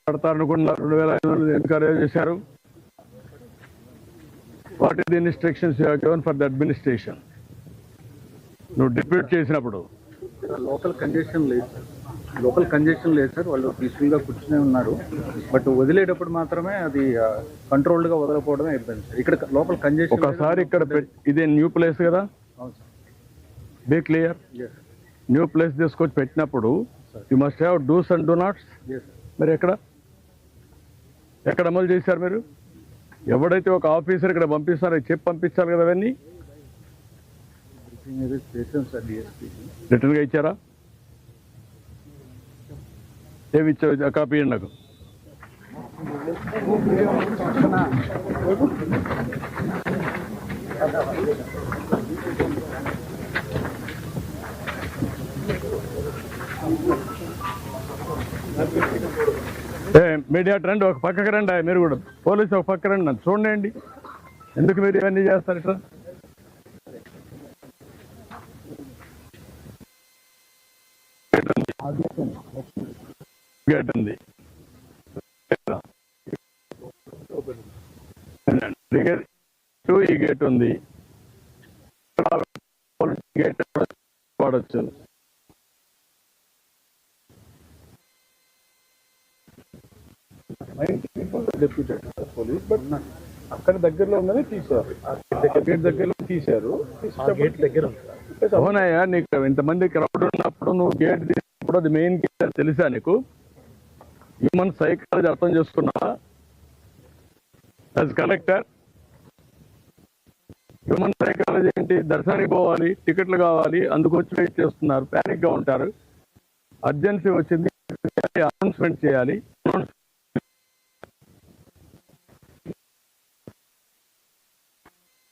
పడతారనుకున్నారు, 2,500 encourage చేశారు. What is the instructions you have given for the administration? నువ్వు డిప్యూట్ చేసినప్పుడు local congestion లేదు sir. వాళ్ళు పీస్ఫుల్ గా కూర్చునే ఉన్నారు. బట్ వదిలేటప్పుడు మాత్రమే అది కంట్రోల్డ్ గా వదలకపోవడమే అయిపోయింది సార్. ఇక్కడ లోకల్ కంజెషన్ ఒకసారి ఇక్కడ ఇదే న్యూ ప్లేస్ కదా, బీ క్లియర్. న్యూ ప్లేస్ తీసుకొచ్చి పెట్టినప్పుడు you must have dos and do nots. మరి ఎక్కడ అమలు చేశారు మీరు? ఎవడైతే ఒక ఆఫీసర్ ఇక్కడ పంపిస్తారో చెప్పి పంపించాలి కదా. అవన్నీ రిటర్న్ గా ఇచ్చారా? ఏమి ఇచ్చారు? కాపీ ఇవ్వండి నాకు. మీడియా రండి, ఒక పక్కకి రండి. మీరు కూడా పోలీసు ఒక పక్క రండి, నన్ను చూడండి. ఎందుకు మీరు ఇవన్నీ చేస్తారు ఇట్లా? గేట్ ఉంది, ఈ గేట్ ఉంది, గేట్ వాడచ్చు. పోలీస్ బట్ అక్కడ దగ్గరలో ఉన్నది తీశారు, గేట్ దగ్గరలో తీశారు. అవునాయా, నీకు ఇంతమంది క్రౌడ్ ఉన్నప్పుడు నువ్వు గేట్ తీసినప్పుడు అది మెయిన్ గేట్ తెలుసా నీకు? హ్యూమన్ సైకాలజీ అర్థం చేసుకున్నావా? యాజ్ కలెక్టర్ హ్యూమన్ సైకాలజీ ఏంటి? దర్శనానికి పోవాలి, టికెట్లు కావాలి, అందుకు వచ్చి వెయిట్ చేస్తున్నారు, ప్యానిక్ గా ఉంటారు. అర్జెన్సీ వచ్చింది, అనౌన్స్మెంట్ చేయాలి.